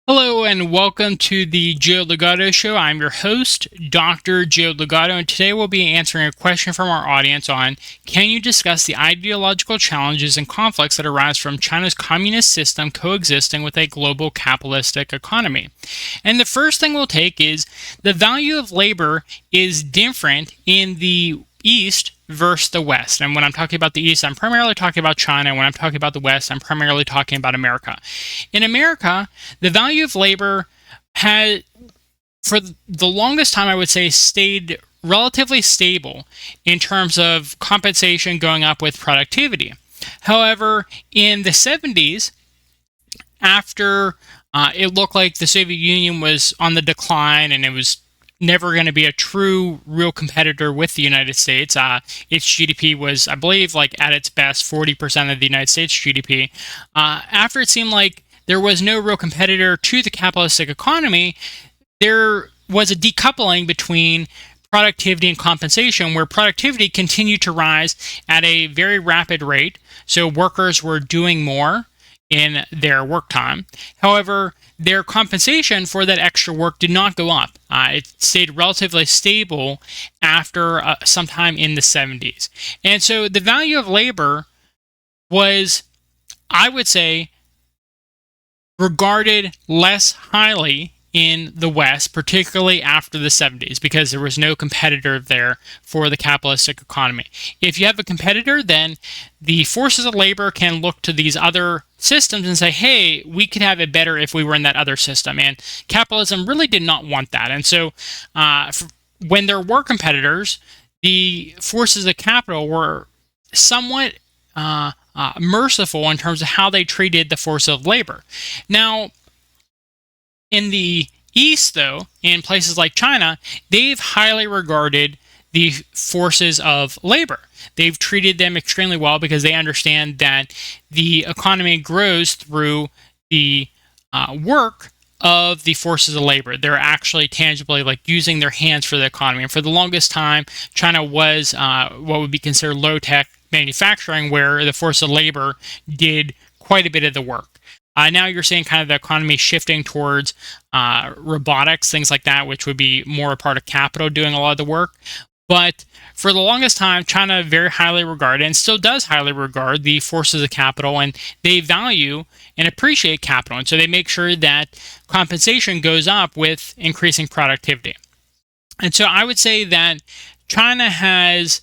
Hello and welcome to the Joe Ligato Show. I'm your host, Dr. Joe Ligato, and today we'll be answering a question from our audience on can you discuss the ideological challenges and conflicts that arise from China's communist system coexisting with a global capitalistic economy? And the first thing we'll take is the value of labor is different in the East versus the West. And when I'm talking about the East, I'm primarily talking about China. When I'm talking about the West, I'm primarily talking about America. In America, the value of labor had, for the longest time, I would say, stayed relatively stable in terms of compensation going up with productivity. However, in the 70s, after it looked like the Soviet Union was on the decline and it was never going to be a true, real competitor with the United States. Its GDP was, I believe, like at its best, 40% of the United States GDP. After it seemed like there was no real competitor to the capitalistic economy, there was a decoupling between productivity and compensation, where productivity continued to rise at a very rapid rate. So workers were doing more in their work time. However, their compensation for that extra work did not go up. It stayed relatively stable after sometime in the 70s. And so the value of labor was, I would say, regarded less highly in the West, particularly after the 70s, because there was no competitor there for the capitalistic economy. If you have a competitor, then the forces of labor can look to these other systems and say, hey, we could have it better if we were in that other system. And capitalism really did not want that. And so when there were competitors, the forces of capital were somewhat merciful in terms of how they treated the force of labor. Now, in the East, though, in places like China, they've highly regarded the forces of labor. They've treated them extremely well because they understand that the economy grows through the work of the forces of labor. They're actually tangibly like using their hands for the economy. And for the longest time, China was what would be considered low-tech manufacturing, where the force of labor did quite a bit of the work. Now you're seeing kind of the economy shifting towards robotics, things like that, which would be more a part of capital doing a lot of the work. But for the longest time, China very highly regarded and still does highly regard the forces of capital, and they value and appreciate capital. And so they make sure that compensation goes up with increasing productivity. And so I would say that China has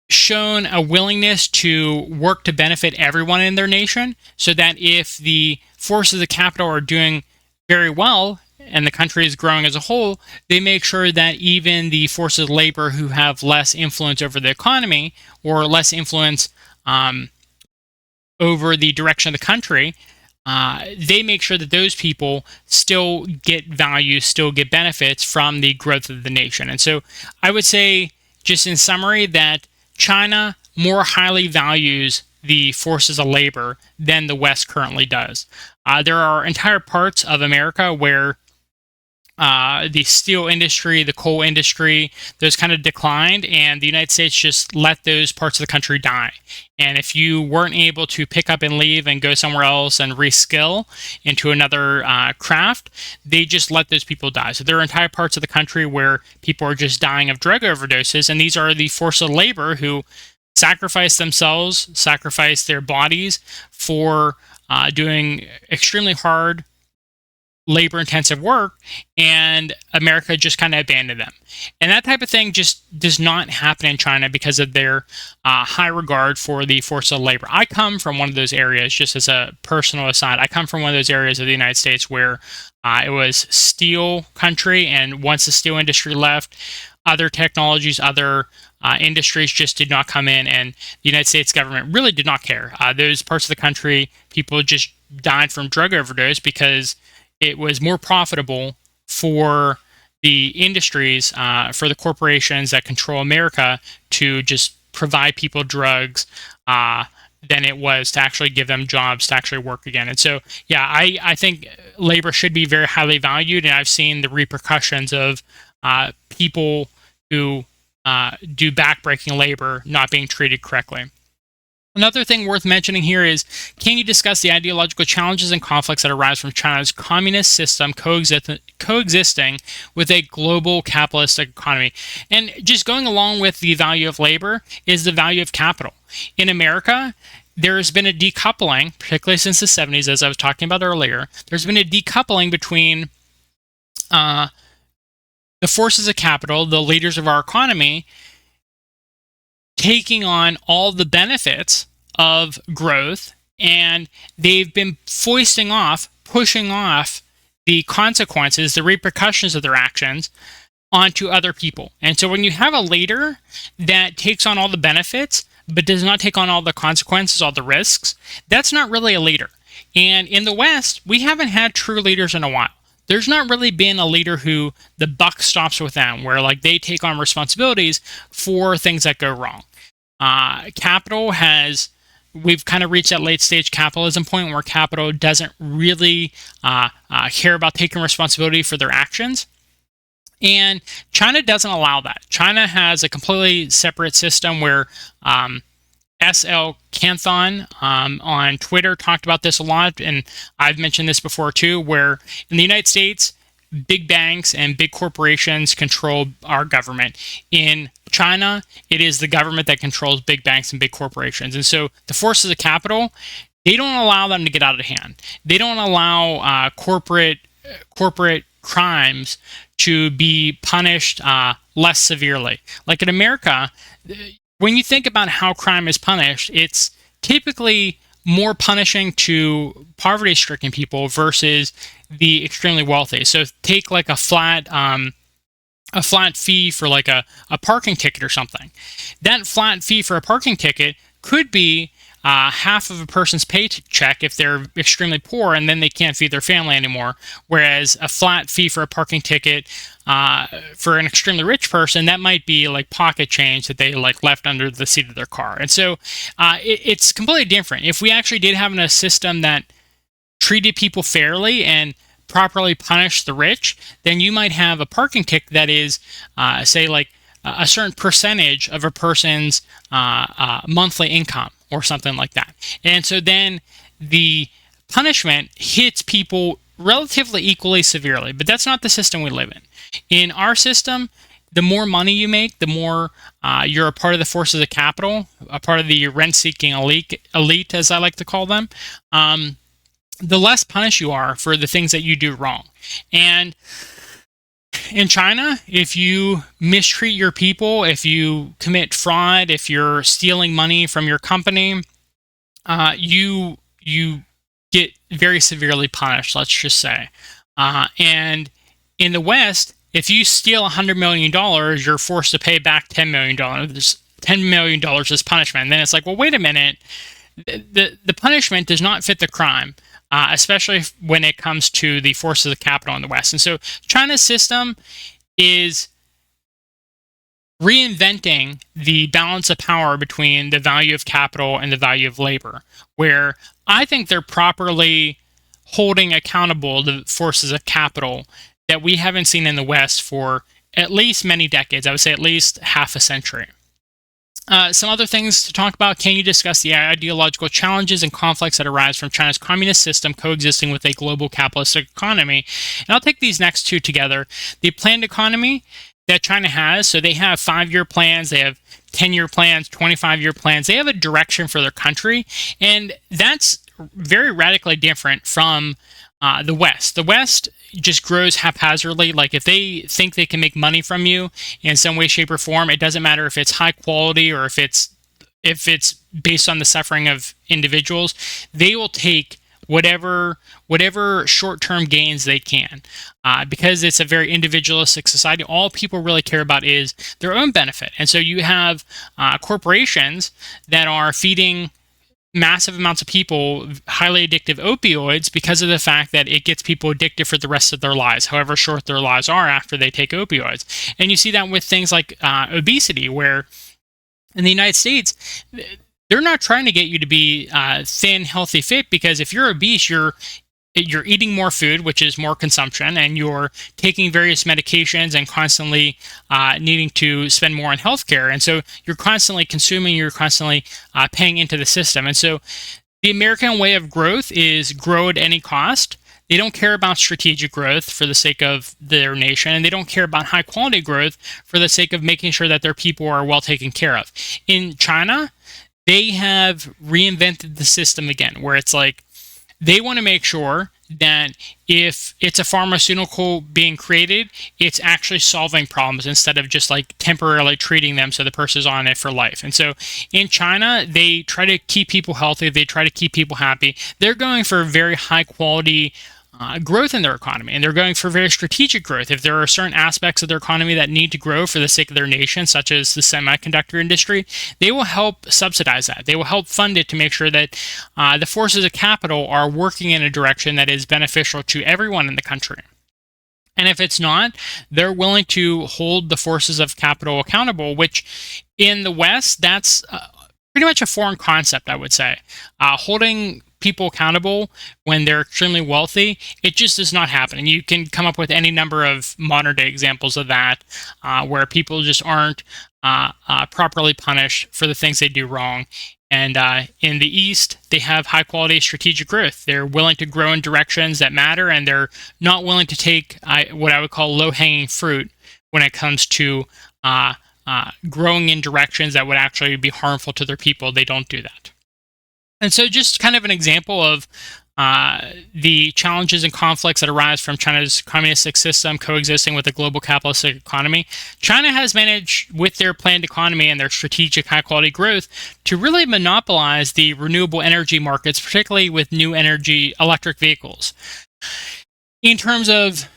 shown a willingness to work to benefit everyone in their nation, so that if the forces of capital are doing very well and the country is growing as a whole, they make sure that even the forces of labor who have less influence over the economy or less influence over the direction of the country, they make sure that those people still get value, still get benefits from the growth of the nation. And so I would say, just in summary, that China more highly values the forces of labor than the West currently does. There are entire parts of America where the steel industry, the coal industry, those kind of declined, and the United States just let those parts of the country die. And if you weren't able to pick up and leave and go somewhere else and reskill into another craft, they just let those people die. So there are entire parts of the country where people are just dying of drug overdoses, and these are the force of labor who sacrifice themselves, sacrifice their bodies for doing extremely hard labor intensive work, and America just kind of abandoned them. And that type of thing just does not happen in China because of their high regard for the force of labor. I come from one of those areas, just as a personal aside. I come from one of those areas of the United States where it was steel country, and once the steel industry left, other technologies, other industries just did not come in, and the United States government really did not care. Those parts of the country, people just died from drug overdose because it was more profitable for the industries, for the corporations that control America, to just provide people drugs than it was to actually give them jobs to actually work again. And so, yeah, I think labor should be very highly valued, and I've seen the repercussions of people who do backbreaking labor not being treated correctly. Another thing worth mentioning here is, can you discuss the ideological challenges and conflicts that arise from China's communist system coexisting with a global capitalistic economy? And just going along with the value of labor is the value of capital. In America, there has been a decoupling, particularly since the 70s, as I was talking about earlier. There's been a decoupling between the forces of capital, the leaders of our economy, taking on all the benefits of growth, and they've been pushing off the consequences, the repercussions of their actions onto other people. And so when you have a leader that takes on all the benefits but does not take on all the consequences, all the risks, that's not really a leader. And in the West, we haven't had true leaders in a while. There's not really been a leader who the buck stops with them, where like they take on responsibilities for things that go wrong. We've kind of reached that late stage capitalism point where capital doesn't really care about taking responsibility for their actions. And China doesn't allow that. China has a completely separate system where SL Canthon on Twitter talked about this a lot, and I've mentioned this before too, where in the United States, big banks and big corporations control our government. In China, it is the government that controls big banks and big corporations. And so the forces of capital, they don't allow them to get out of hand. They don't allow corporate crimes to be punished less severely. Like in America, when you think about how crime is punished, it's typically more punishing to poverty-stricken people versus the extremely wealthy. So take like a flat fee for like a parking ticket or something. That flat fee for a parking ticket could be half of a person's paycheck if they're extremely poor and then they can't feed their family anymore. Whereas a flat fee for a parking ticket for an extremely rich person, that might be like pocket change that they like left under the seat of their car. And so it's completely different. If we actually did have a system that treated people fairly and properly punished the rich, then you might have a parking ticket that is, say, like a certain percentage of a person's monthly income or something like that. And so then the punishment hits people relatively equally severely, but that's not the system we live in. In our system, the more money you make, the more you're a part of the forces of capital, a part of the rent-seeking elite, as I like to call them, the less punished you are for the things that you do wrong. And in China, if you mistreat your people, if you commit fraud, if you're stealing money from your company, you get very severely punished, let's just say. And in the West, if you steal $100 million, you're forced to pay back $10 million. $10 million as punishment. And then it's like, well, wait a minute. The punishment does not fit the crime. Especially when it comes to the forces of capital in the West. And so China's system is reinventing the balance of power between the value of capital and the value of labor, where I think they're properly holding accountable the forces of capital that we haven't seen in the West for at least many decades. I would say at least half a century. Some other things to talk about. Can you discuss the ideological challenges and conflicts that arise from China's communist system coexisting with a global capitalistic economy? And I'll take these next two together. The planned economy that China has, so they have 5-year plans, they have 10-year plans, 25-year plans. They have a direction for their country, and that's very radically different from the West. The West just grows haphazardly. Like if they think they can make money from you in some way, shape, or form, it doesn't matter if it's high quality or if it's based on the suffering of individuals. They will take whatever short-term gains they can, because it's a very individualistic society. All people really care about is their own benefit, and so you have corporations that are feeding massive amounts of people highly addictive opioids because of the fact that it gets people addicted for the rest of their lives, however short their lives are after they take opioids. And you see that with things like obesity, where in the United States, they're not trying to get you to be thin, healthy, fit, because if you're obese, you're eating more food, which is more consumption, and you're taking various medications and constantly needing to spend more on healthcare. And so you're constantly consuming, you're constantly paying into the system. And so the American way of growth is grow at any cost. They don't care about strategic growth for the sake of their nation, and they don't care about high quality growth for the sake of making sure that their people are well taken care of. In China, they have reinvented the system again, where it's like they want to make sure that if it's a pharmaceutical being created, it's actually solving problems instead of just like temporarily treating them so the person's on it for life. And so in China, they try to keep people healthy, they try to keep people happy. They're going for very high quality growth in their economy, and they're going for very strategic growth. If there are certain aspects of their economy that need to grow for the sake of their nation, such as the semiconductor industry, they will help subsidize that. They will help fund it to make sure that the forces of capital are working in a direction that is beneficial to everyone in the country. And if it's not, they're willing to hold the forces of capital accountable, which in the West, that's pretty much a foreign concept, I would say. Holding people accountable when they're extremely wealthy, it just does not happen. And you can come up with any number of modern day examples of that, where people just aren't properly punished for the things they do wrong. And in the East, they have high quality strategic growth. They're willing to grow in directions that matter, and they're not willing to take what I would call low hanging fruit when it comes to growing in directions that would actually be harmful to their people. They don't do that. And so just kind of an example of the challenges and conflicts that arise from China's communistic system coexisting with a global capitalistic economy. China has managed, with their planned economy and their strategic high-quality growth, to really monopolize the renewable energy markets, particularly with new energy electric vehicles. In terms of,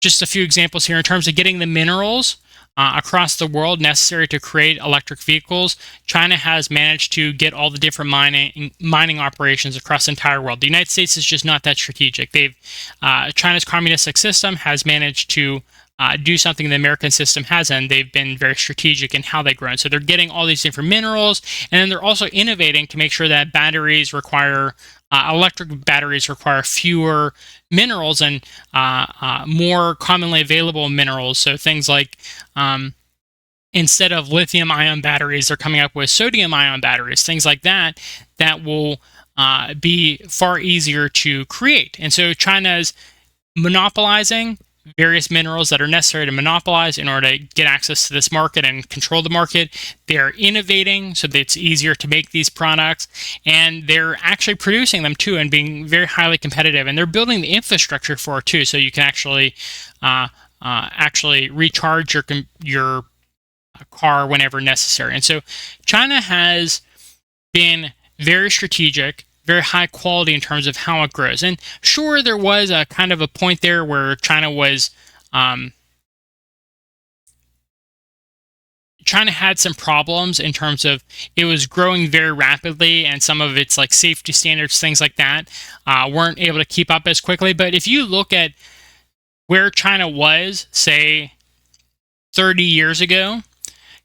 just a few examples here, in terms of getting the minerals across the world necessary to create electric vehicles, China has managed to get all the different mining operations across the entire world. The United States is just not that strategic. China's communistic system has managed to do something the American system hasn't. They've been very strategic in how they grow. So they're getting all these different minerals, and then they're also innovating to make sure that electric batteries require fewer minerals and more commonly available minerals. So things like instead of lithium-ion batteries, they're coming up with sodium-ion batteries, things like that, that will be far easier to create. And so China's monopolizing various minerals that are necessary to monopolize in order to get access to this market and control the market. They're innovating so that it's easier to make these products, and they're actually producing them too and being very highly competitive. And they're building the infrastructure for it too, so you can actually recharge your car whenever necessary. And so China has been very strategic, very high quality in terms of how it grows. And sure, there was a kind of a point there where China had some problems in terms of it was growing very rapidly, and some of its like safety standards, things like that, weren't able to keep up as quickly. But if you look at where China was, say, 30 years ago,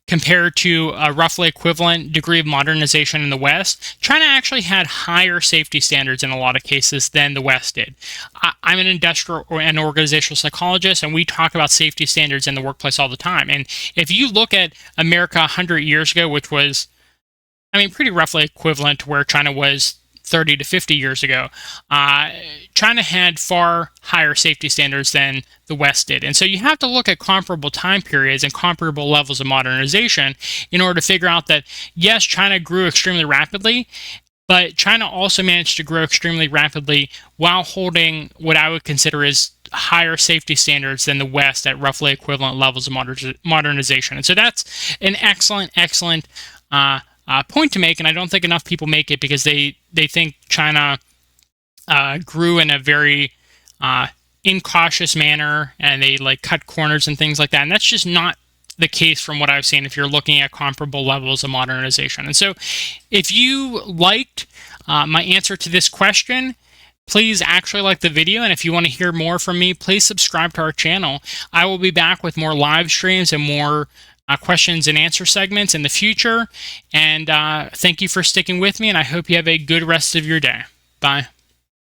compared to a roughly equivalent degree of modernization in the West, China actually had higher safety standards in a lot of cases than the West did. I'm an industrial and organizational psychologist, and we talk about safety standards in the workplace all the time. And if you look at America 100 years ago, which was, pretty roughly equivalent to where China was 30 to 50 years ago, China had far higher safety standards than the West did. And so you have to look at comparable time periods and comparable levels of modernization in order to figure out that, yes, China grew extremely rapidly, but China also managed to grow extremely rapidly while holding what I would consider as higher safety standards than the West at roughly equivalent levels of modernization. And so that's an excellent point to make, and I don't think enough people make it because they think China grew in a very incautious manner, and they like cut corners and things like that. And that's just not the case from what I've seen if you're looking at comparable levels of modernization. And so if you liked my answer to this question, please actually like the video, and if you want to hear more from me, please subscribe to our channel. I will be back with more live streams and more questions and answer segments in the future. And thank you for sticking with me, and I hope you have a good rest of your day. Bye.